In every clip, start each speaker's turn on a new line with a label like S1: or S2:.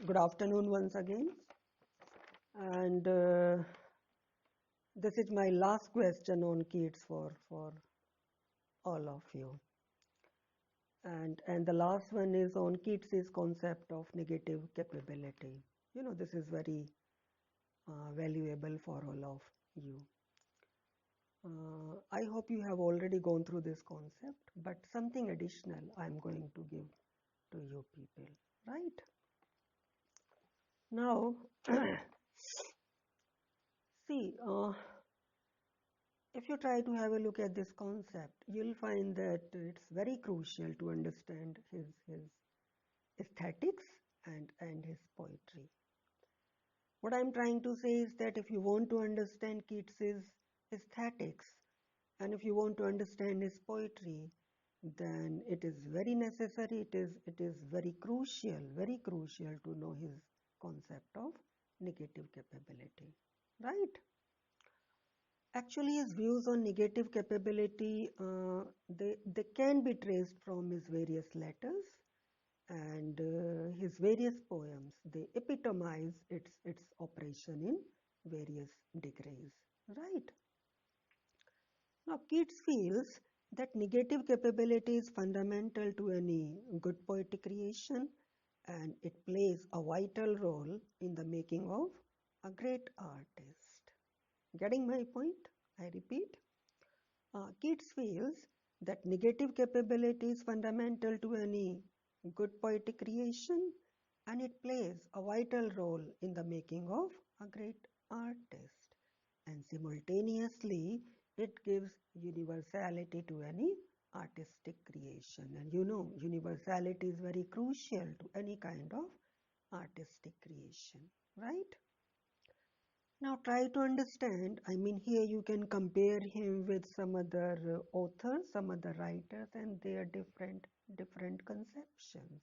S1: Good afternoon once again. And this is my last question on Keats for all of you. And the last one is on Keats's concept of negative capability. This is very valuable for all of you. I hope you have already gone through this concept, but something additional I'm going to give to you people, right? Now, see, if you try to have a look at this concept, you'll find that it's very crucial to understand his aesthetics and his poetry. What I'm trying to say is that if you want to understand Keats's aesthetics and if you want to understand his poetry, then it is very necessary, it is very crucial to know his concept of negative capability, right? Actually, his views on negative capability, they can be traced from his various letters and his various poems. They epitomize its operation in various degrees, right? Now, Keats feels that negative capability is fundamental to any good poetic creation and it plays a vital role in the making of a great artist. Getting my point? I repeat. Keats feels that negative capability is fundamental to any good poetic creation and it plays a vital role in the making of a great artist. And simultaneously, it gives universality to any artistic creation. And universality is very crucial to any kind of artistic creation, right? Now try to understand, here you can compare him with some other authors, some other writers and their different conceptions,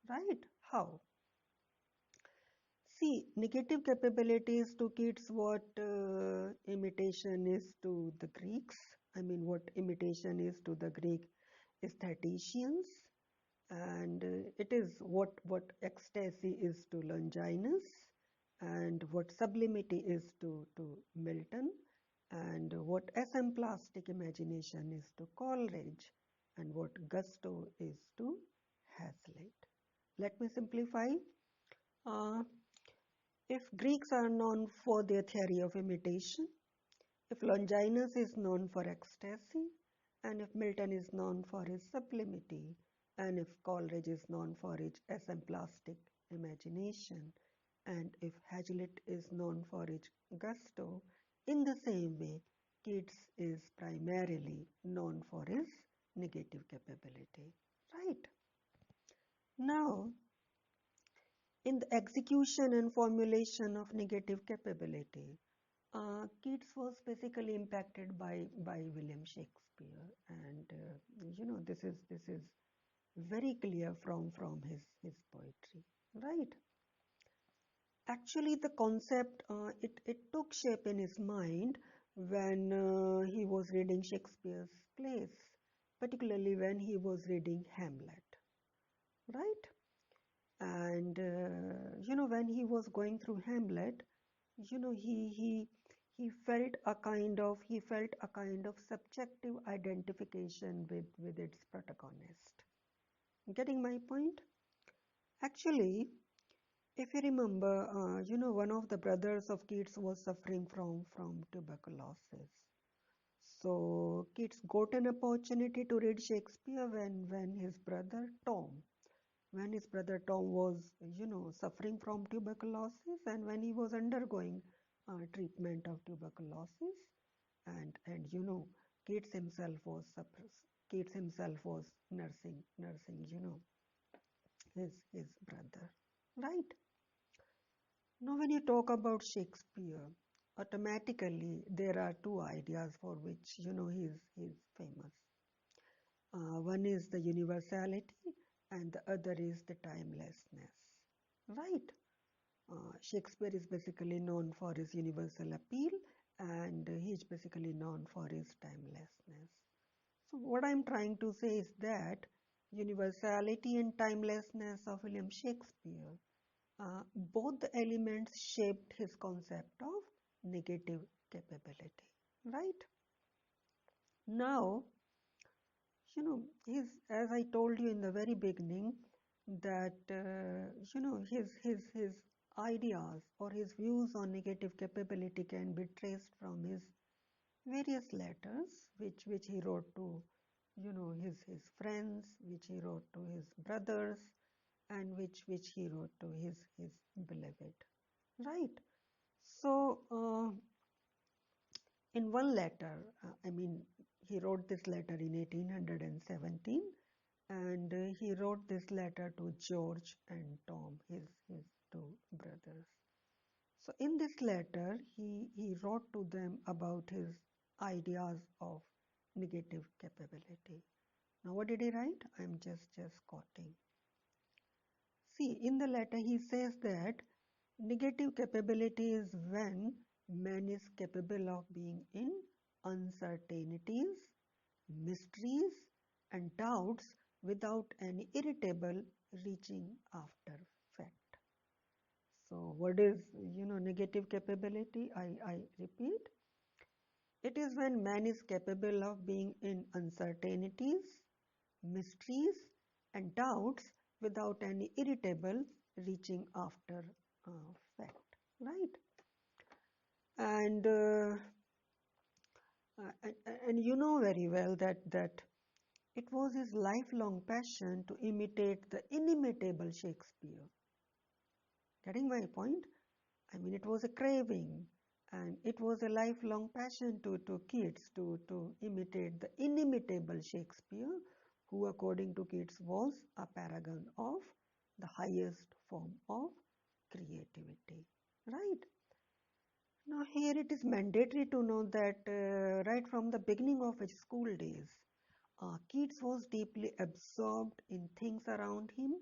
S1: right? How? See, negative capabilities to Keats what imitation is to the Greeks. What imitation is to the Greek aestheticians and it is what ecstasy is to Longinus and what sublimity is to Milton and what asemplastic imagination is to Coleridge and what gusto is to Hazlitt. Let me simplify. Uh, if Greeks are known for their theory of imitation, if Longinus is known for ecstasy, and if Milton is known for his sublimity, and if Coleridge is known for his asemplastic imagination, and if Hazlitt is known for his gusto, in the same way, Keats is primarily known for his negative capability. Right? Now, in the execution and formulation of negative capability, Keats was basically impacted by William Shakespeare, and this is very clear from his poetry, right? Actually, the concept it took shape in his mind when he was reading Shakespeare's plays, particularly when he was reading Hamlet, right? And when he was going through Hamlet, he felt a kind of subjective identification with its protagonist. Getting my point? Actually, if you remember, one of the brothers of Keats was suffering from tuberculosis. So Keats got an opportunity to read Shakespeare when his brother Tom was, suffering from tuberculosis and when he was undergoing treatment of tuberculosis and Keats himself was Keats himself was nursing his brother, right? Now when you talk about Shakespeare, automatically there are two ideas for which he's famous. One is the universality and the other is the timelessness, right? Shakespeare is basically known for his universal appeal and he is basically known for his timelessness. So what I'm trying to say is that universality and timelessness of William Shakespeare both the elements shaped his concept of negative capability, right? Now, as I told you in the very beginning, that his ideas or his views on negative capability can be traced from his various letters, which he wrote to, his friends, which he wrote to his brothers, and which he wrote to his beloved, right? So, in one letter, he wrote this letter in 1817, and he wrote this letter to George and Tom, his two brothers. So in this letter, he wrote to them about his ideas of negative capability. Now what did he write? I'm just quoting. See, in the letter he says that negative capability is when man is capable of being in uncertainties, mysteries, and doubts without any irritable reaching after fact. So what is, negative capability? I repeat, it is when man is capable of being in uncertainties, mysteries, and doubts without any irritable reaching after fact, right? And and you know very well that it was his lifelong passion to imitate the inimitable Shakespeare. Getting my point? It was a craving, and it was a lifelong passion to Keats to imitate the inimitable Shakespeare, who, according to Keats, was a paragon of the highest form of creativity. Right? Now, here it is mandatory to know that right from the beginning of his school days, Keats was deeply absorbed in things around him,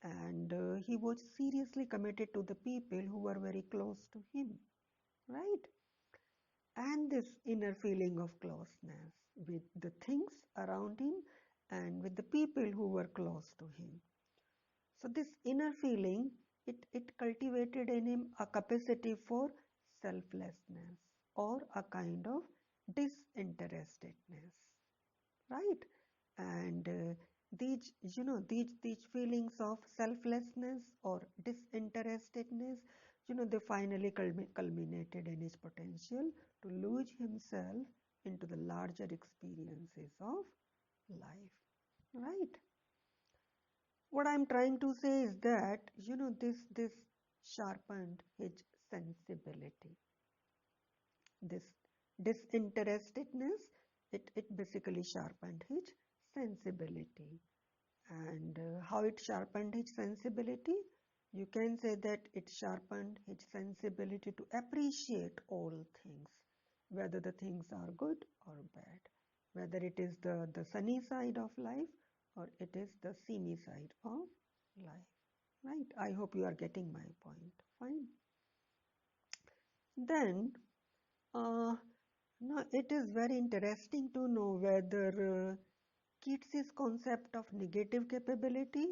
S1: and he was seriously committed to the people who were very close to him, right? And this inner feeling of closeness with the things around him and with the people who were close to him. So this inner feeling, it cultivated in him a capacity for selflessness or a kind of disinterestedness, right? And these feelings of selflessness or disinterestedness, they finally culminated in his potential to lose himself into the larger experiences of life, right? What I'm trying to say is that this sharpened his sensibility. This disinterestedness, it basically sharpened his sensibility. And how it sharpened his sensibility? You can say that it sharpened his sensibility to appreciate all things, whether the things are good or bad, whether it is the sunny side of life or it is the seamy side of life. Right? I hope you are getting my point. Fine. Then, now it is very interesting to know whether Keats's concept of negative capability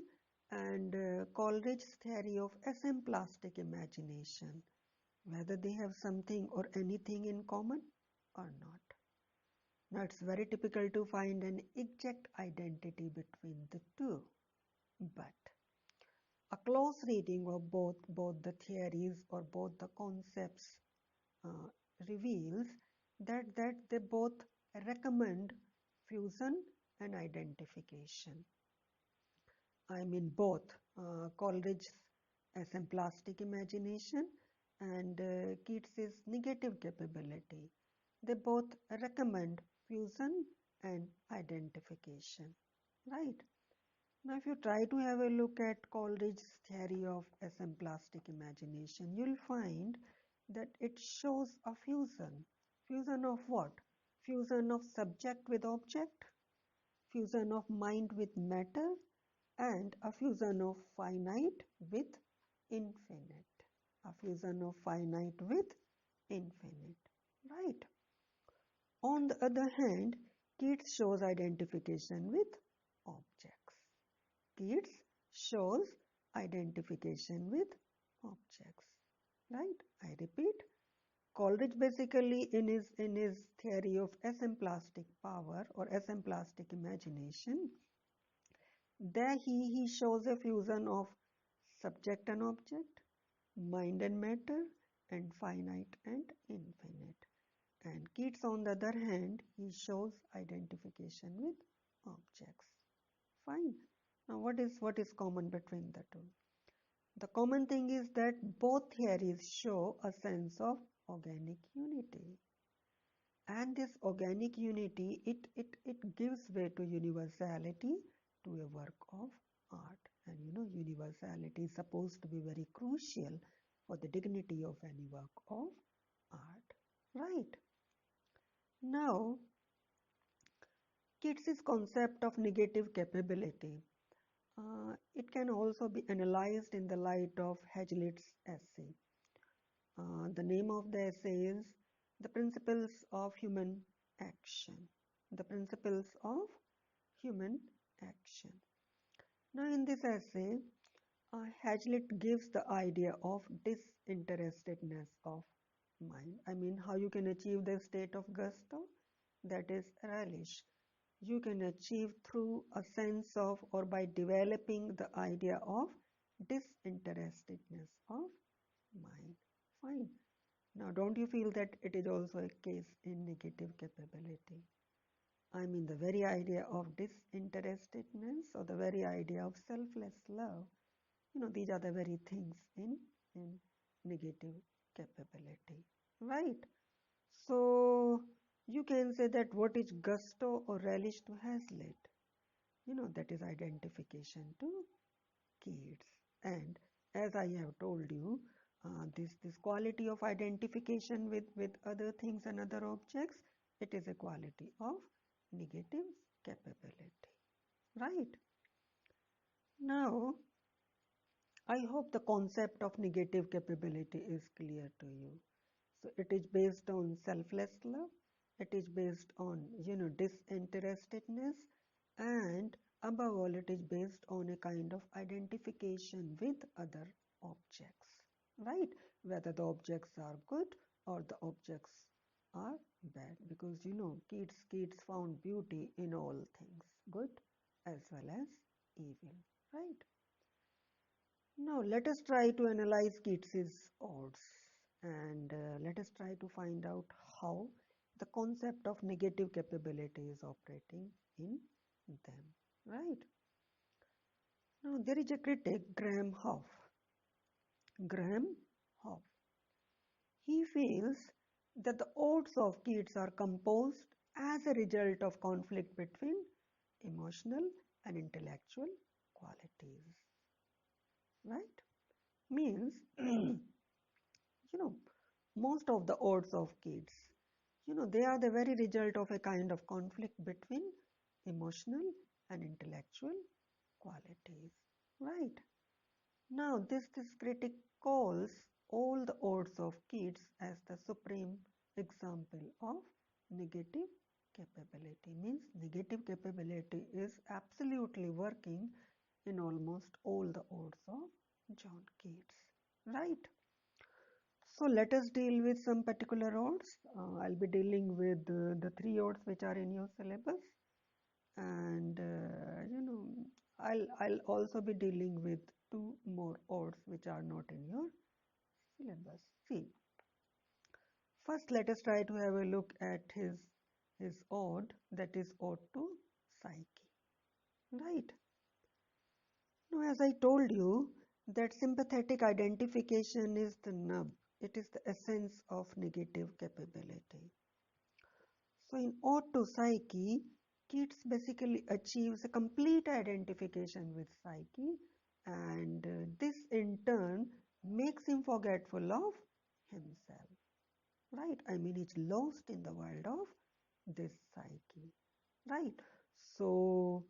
S1: and Coleridge's theory of asemplastic imagination, whether they have something or anything in common or not. Now it's very typical to find an exact identity between the two, but a close reading of both the theories or both the concepts uh, reveals that they both recommend fusion and identification. Both Coleridge's asemplastic imagination and Keats's negative capability. They both recommend fusion and identification, right? Now, if you try to have a look at Coleridge's theory of asemplastic imagination, you'll find that it shows a fusion. Fusion of what? Fusion of subject with object, fusion of mind with matter, and a fusion of finite with infinite. A fusion of finite with infinite, right? On the other hand, Keats shows identification with objects. Keats shows identification with objects. Right? I repeat, Coleridge basically in his theory of asemplastic power or asemplastic imagination, there he shows a fusion of subject and object, mind and matter, and finite and infinite. And Keats, on the other hand, he shows identification with objects. Fine. Now, what is common between the two? The common thing is that both theories show a sense of organic unity. And this organic unity, it gives way to universality to a work of art. And universality is supposed to be very crucial for the dignity of any work of art. Right. Now, Keats's concept of negative capability, it can also be analyzed in the light of Hazlitt's essay. The name of the essay is The Principles of Human Action. The Principles of Human Action. Now, in this essay, Hazlitt gives the idea of disinterestedness of mind. I mean, how you can achieve the state of gusto, that is relish. You can achieve through a sense of or by developing the idea of disinterestedness of mind. Fine. Now, don't you feel that it is also a case in negative capability? I mean, the very idea of disinterestedness or the very idea of selfless love, these are the very things in negative capability, right? So, you can say that what is gusto or relish to Hazlitt? That is identification to Keats. And as I have told you, this quality of identification with other things and other objects, it is a quality of negative capability. Right? Now, I hope the concept of negative capability is clear to you. So it is based on selfless love, it is based on, disinterestedness, and above all, it is based on a kind of identification with other objects, right? Whether the objects are good or the objects are bad, because Keats found beauty in all things, good as well as evil, right? Now, let us try to analyze Keats's odes and let us try to find out how the concept of negative capability is operating in them. Right? Now, there is a critic, Graham Hough. Graham Hough. He feels that the odes of Keats are composed as a result of conflict between emotional and intellectual qualities. Right? Means, know, most of the odes of Keats, they are the very result of a kind of conflict between emotional and intellectual qualities, right? Now, this critic calls all the odes of Keats as the supreme example of negative capability. Means negative capability is absolutely working in almost all the odes of John Keats, right? So let us deal with some particular odes. I'll be dealing with the three odes which are in your syllabus, and I'll also be dealing with two more odes which are not in your syllabus. See, first let us try to have a look at his ode, that is ode to Psyche. Right. Now, as I told you, that sympathetic identification is the nub. It is the essence of negative capability. So in Ode to Psyche, Keats basically achieves a complete identification with Psyche, and this in turn makes him forgetful of himself. Right? I mean, he's lost in the world of this Psyche. Right? So,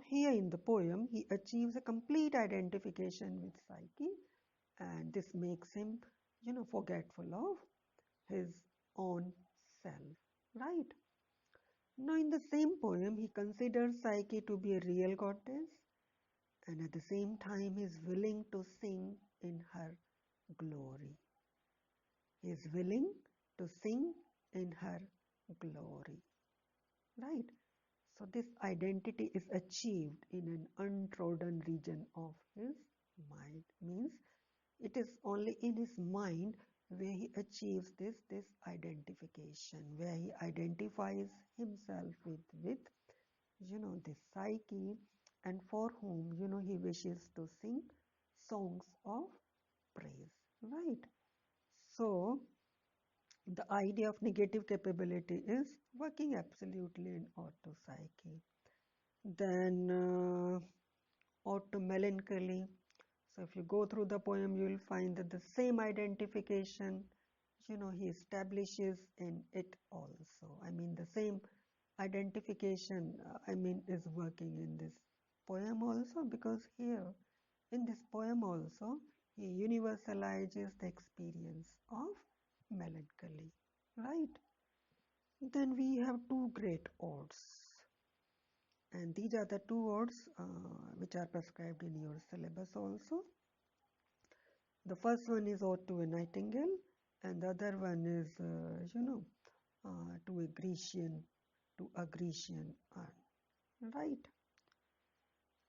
S1: here in the poem, he achieves a complete identification with Psyche, and this makes him, forgetful of his own self. Right? Now, in the same poem, he considers Psyche to be a real goddess, and at the same time is willing to sing in her glory. He is willing to sing in her glory. Right? So this identity is achieved in an untrodden region of his mind. Means it is only in his mind where he achieves this identification, where he identifies himself with this psyche, and for whom he wishes to sing songs of praise. Right? So the idea of negative capability is working absolutely in auto psyche. Then auto melancholy. So if you go through the poem, you will find that the same identification, he establishes in it also. I mean, the same identification, is working in this poem also, because here in this poem also, he universalizes the experience of melancholy, right? Then we have two great odes, and these are the two odes which are prescribed in your syllabus also. The first one is Ode to a Nightingale, and the other one is, to a Grecian urn, right?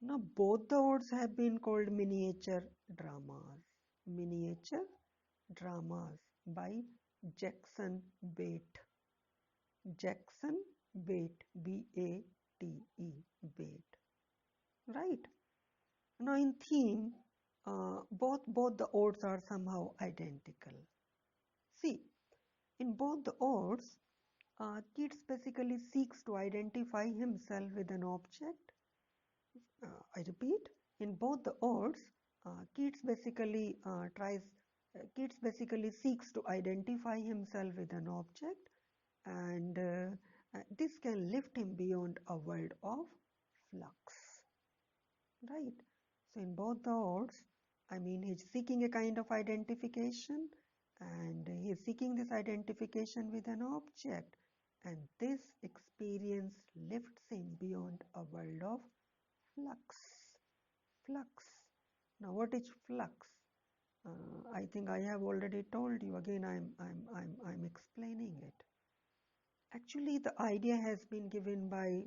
S1: Now, both the odes have been called miniature dramas by Jackson Bate. Jackson Bate, B-A-T-E, Bate, right? Now, in theme, both the odes are somehow identical. See, in both the odes, Keats basically seeks to identify himself with an object. I repeat, in both the odes, Keats basically Keats basically seeks to identify himself with an object, and this can lift him beyond a world of flux, right? So in both the odes, he's seeking a kind of identification, and he's seeking this identification with an object, and this experience lifts him beyond a world of flux. Flux. Now, what is flux? I think I have already told you. Again, I'm explaining it. Actually, the idea has been given by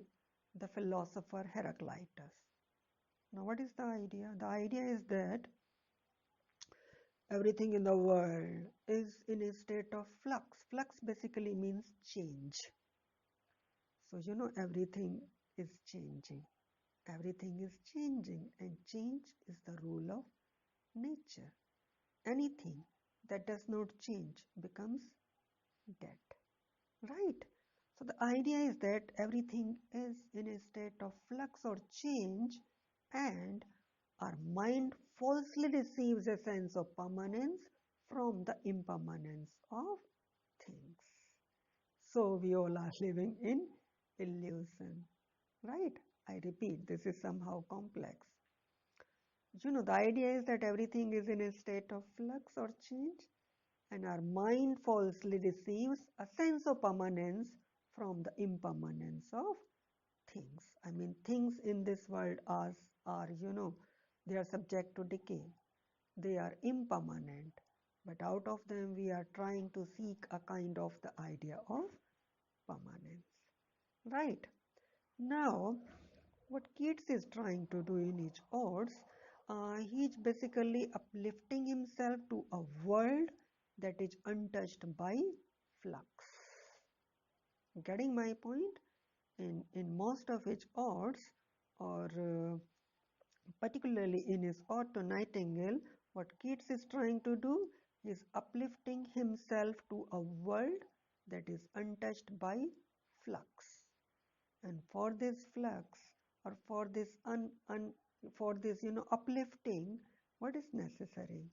S1: the philosopher Heraclitus. Now, what is the idea? The idea is that everything in the world is in a state of flux. Flux basically means change. So, everything is changing. Everything is changing, and change is the rule of nature. Anything that does not change becomes dead, right? So the idea is that everything is in a state of flux or change, and our mind falsely receives a sense of permanence from the impermanence of things. So we all are living in illusion, right? I repeat, this is somehow complex. The idea is that everything is in a state of flux or change, and our mind falsely receives a sense of permanence from the impermanence of things. Things in this world are they are subject to decay. They are impermanent, but out of them we are trying to seek a kind of the idea of permanence. Right? Now, what Keats is trying to do in each odes, he is basically uplifting himself to a world that is untouched by flux. Getting my point? In most of his odes, or particularly in his ode to Nightingale, what Keats is trying to do is uplifting himself to a world that is untouched by flux. And for this flux, or for this uplifting, what is necessary?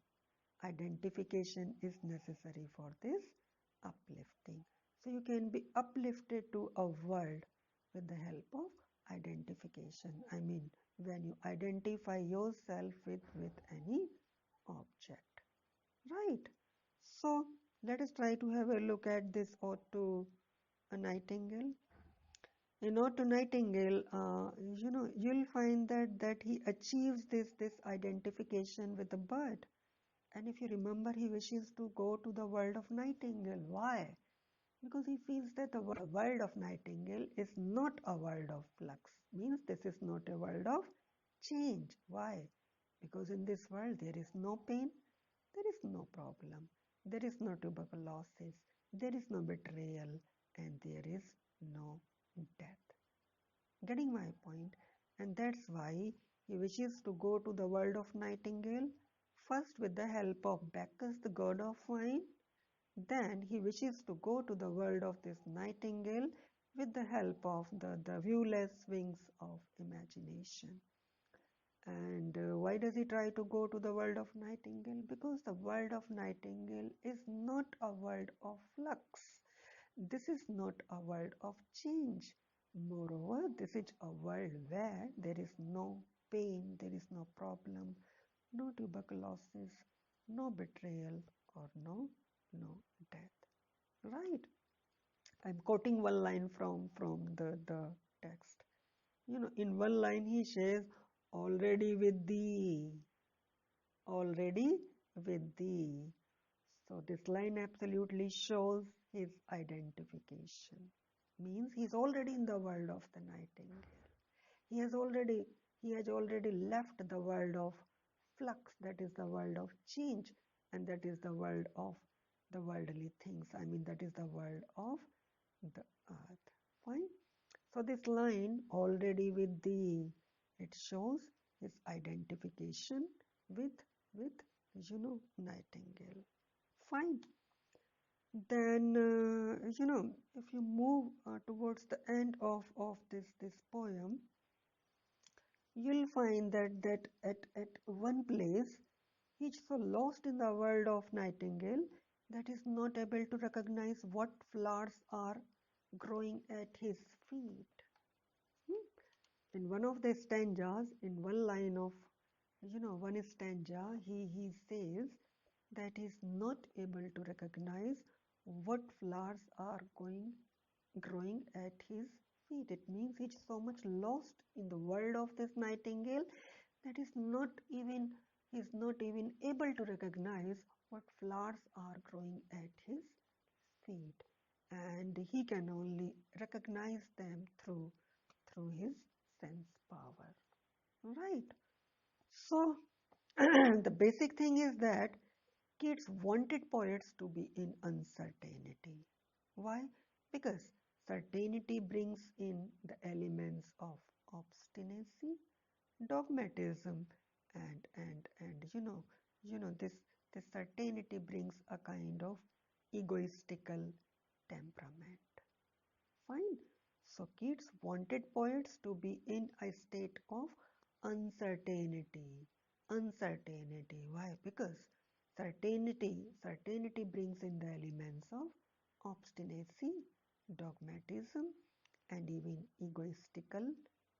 S1: Identification is necessary for this uplifting. So you can be uplifted to a world with the help of identification. When you identify yourself with any object, right? So let us try to have a look at this ode to a nightingale. In Ode to Nightingale, you'll find that he achieves this identification with the bird. And if you remember, he wishes to go to the world of Nightingale. Why? Because he feels that the world of Nightingale is not a world of flux. Means this is not a world of change. Why? Because in this world there is no pain, there is no problem, there is no tuberculosis, there is no betrayal, and there is no death. Getting my point? And that's why he wishes to go to the world of Nightingale, first with the help of Bacchus, the god of wine. Then he wishes to go to the world of this nightingale with the help of the viewless wings of imagination. And why does he try to go to the world of Nightingale? Because the world of Nightingale is not a world of flux. This is not a world of change. Moreover, this is a world where there is no pain, there is no problem, no tuberculosis, no betrayal, or no death. Right? I'm quoting one line from the text. In one line he says, already with thee, already with thee. So this line absolutely shows his identification. Means he's already in the world of the nightingale. He has already he has already left the world of flux, that is the world of change, and that is the world of the worldly things. I mean, that is the world of the earth. Fine. So this line, already with thee, it shows his identification with with Nightingale. Fine. Then if you move towards the end of this poem, you'll find that at one place he's so lost in the world of Nightingale that he's not able to recognize what flowers are growing at his feet. In one of the stanzas, in one line of one stanza, he says that he's not able to recognize what flowers are growing at his feet. It means he's so much lost in the world of this nightingale that he's not even able to recognize what flowers are growing at his feet, and he can only recognize them through his sense power. Right? So the basic thing is that Keats wanted poets to be in uncertainty. Why? Because certainty brings in the elements of obstinacy, dogmatism, and this certainty brings a kind of egoistical temperament. Fine. So Keats wanted poets to be in a state of uncertainty. Uncertainty. Why? Because certainty brings in the elements of obstinacy, dogmatism, and even egoistical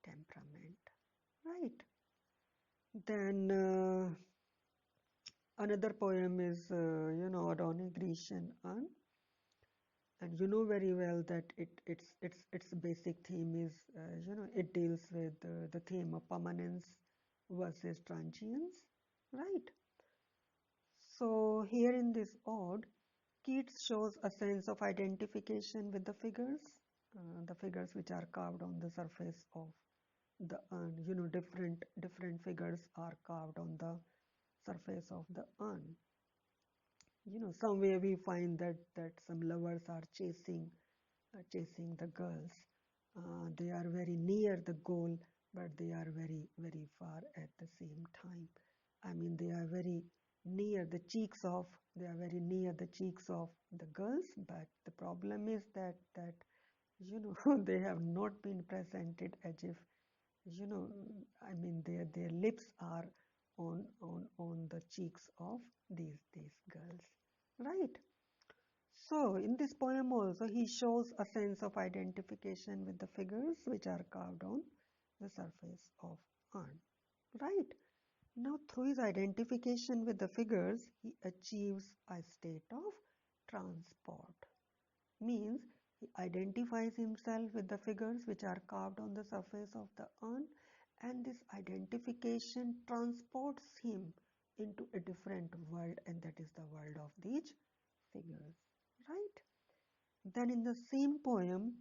S1: temperament. Right? Then another poem is, Adonai Grecian Urn. And you know very well that its basic theme is it deals with the theme of permanence versus transience, right? So here in this ode, Keats shows a sense of identification with the figures which are carved on the surface of the urn. Different figures are carved on the surface of the urn. Somewhere we find that some lovers are chasing the girls. They are very near the goal, but they are very far at the same time. I mean, they are very near the cheeks of the girls, but the problem is that they have not been presented as if you know I mean their lips are on the cheeks of these girls, right? So, in this poem also, he shows a sense of identification with the figures which are carved on the surface of urn. Right? Now, through his identification with the figures, he achieves a state of transport. Means He identifies himself with the figures which are carved on the surface of the urn, and this identification transports him into a different world, and that is the world of these figures, right? Then in the same poem,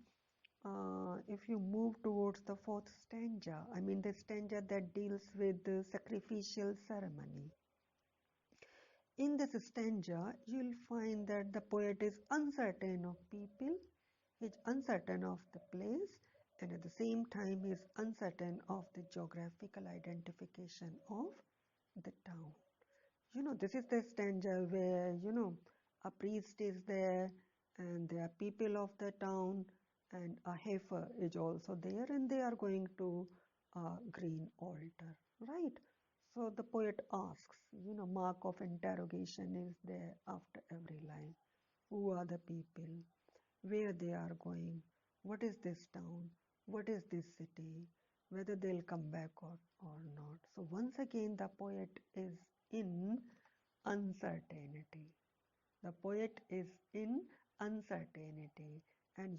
S1: if you move towards the fourth stanza, I mean the stanza that deals with the sacrificial ceremony. In this stanza, you'll find that the poet is uncertain of people, he's uncertain of the place, and at the same time he is uncertain of the geographical identification of the town. This is the stanza where, a priest is there and there are people of the town and a heifer is also there and they are going to a green altar, right? So the poet asks, mark of interrogation is there after every line. Who are the people? Where they are going? What is this town? What is this city? Whether they'll come back or not. So once again, the poet is in uncertainty. The poet is in uncertainty, and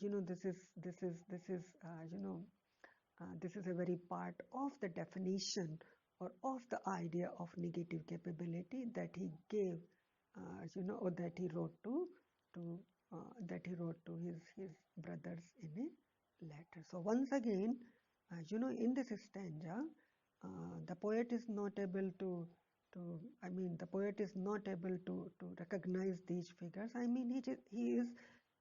S1: this is a very part of the definition or of the idea of negative capability that he gave, or that he wrote to his brothers in a letter. So once again, in this stanza, the poet is not able the poet is not able to recognize these figures. I mean, he is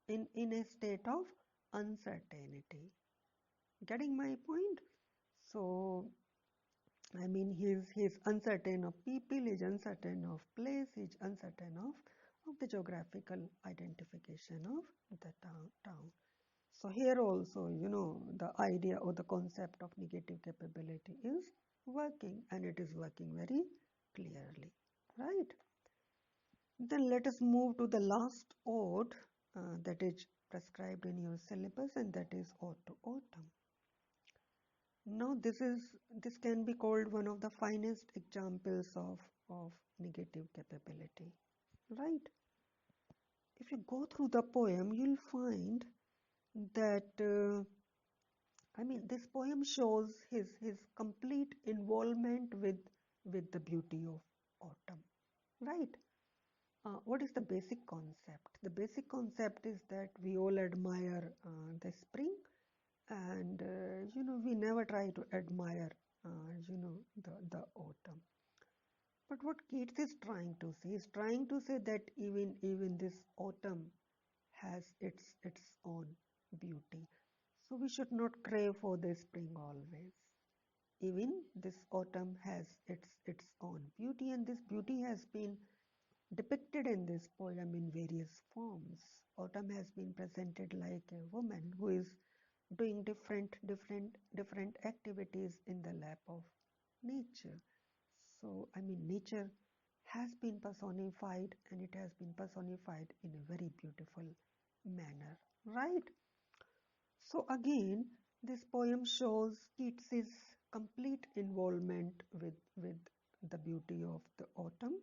S1: in a state of uncertainty. Getting my point? So, I mean, he's uncertain of people, he's uncertain of place, he's uncertain of the geographical identification of the town. So here also, the idea or the concept of negative capability is working, and it is working very clearly, right? Then let us move to the last ode that is prescribed in your syllabus, and that is Ode to Autumn. Now this can be called one of the finest examples of negative capability, right? If you go through the poem, you'll find that this poem shows his complete involvement with the beauty of autumn, right? What is the basic concept? The basic concept is that we all admire the spring, and we never try to admire the autumn. But what Keats is trying to say is trying to say that even this autumn has its own beauty. So we should not crave for the spring always. Even this autumn has its own beauty, and this beauty has been depicted in this poem in various forms. Autumn has been presented like a woman who is doing different activities in the lap of nature. So nature has been personified, and it has been personified in a very beautiful manner, right? So again, this poem shows Keats's complete involvement with the beauty of the autumn.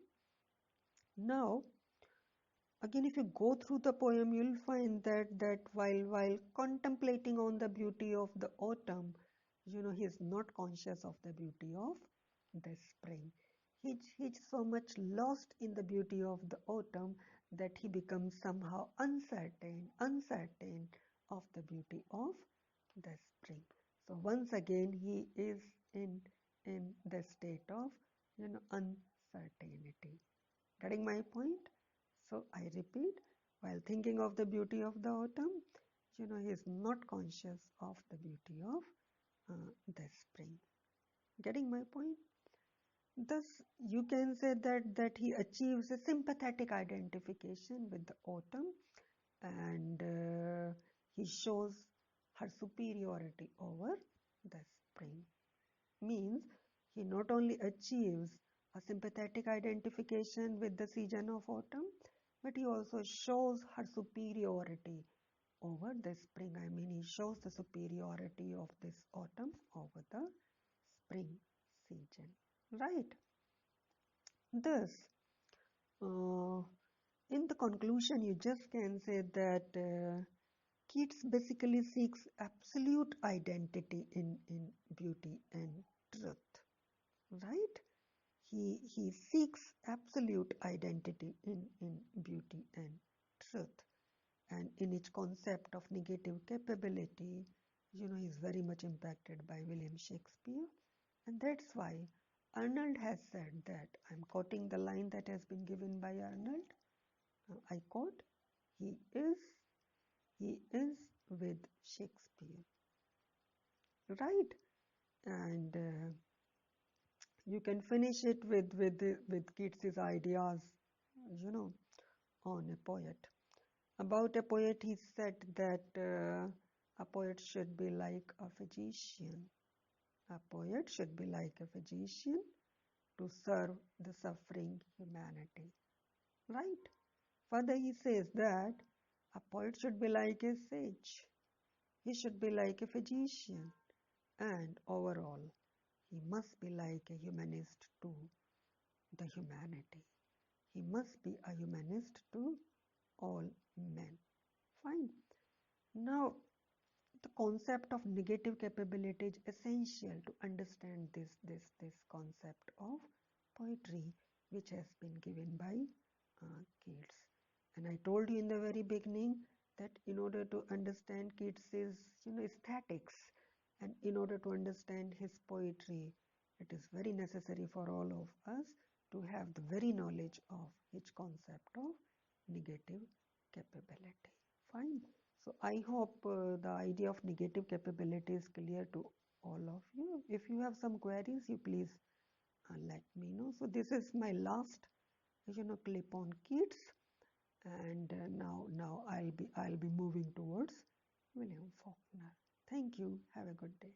S1: Now, again, if you go through the poem, you'll find that while contemplating on the beauty of the autumn, he is not conscious of the beauty of the spring. He's so much lost in the beauty of the autumn that he becomes somehow uncertain of the beauty of the spring. So once again, he is in the state of uncertainty. Getting my point? So I repeat, while thinking of the beauty of the autumn, he is not conscious of the beauty of the spring. Getting my point? Thus, you can say that he achieves a sympathetic identification with the autumn, and he shows her superiority over the spring. Means he not only achieves a sympathetic identification with the season of autumn, but he also shows her superiority over the spring. He shows the superiority of this autumn over the spring season, right? Thus, in the conclusion, you just can say that Keats basically seeks absolute identity in beauty and truth, right? He seeks absolute identity in beauty and truth. And in its concept of negative capability, he's very much impacted by William Shakespeare. And that's why Arnold has said that, I'm quoting the line that has been given by Arnold. I quote, he is, he is with Shakespeare, right? And you can finish it with Keats's ideas, you know, on a poet. About a poet, he said that a poet should be like a physician. A poet should be like a physician to serve the suffering humanity. Right? Further, he says that a poet should be like a sage. He should be like a physician. And overall, he must be like a humanist to the humanity. He must be a humanist to all men. Fine. Now, the concept of negative capability is essential to understand this concept of poetry, which has been given by Keats. And I told you in the very beginning that in order to understand Keats's aesthetics, and in order to understand his poetry, it is very necessary for all of us to have the very knowledge of his concept of negative capability. Fine. So I hope the idea of negative capability is clear to all of you. If you have some queries, you please let me know. So this is my last, clip on Keats, and now I'll be moving towards William Faulkner. Thank you. Have a good day.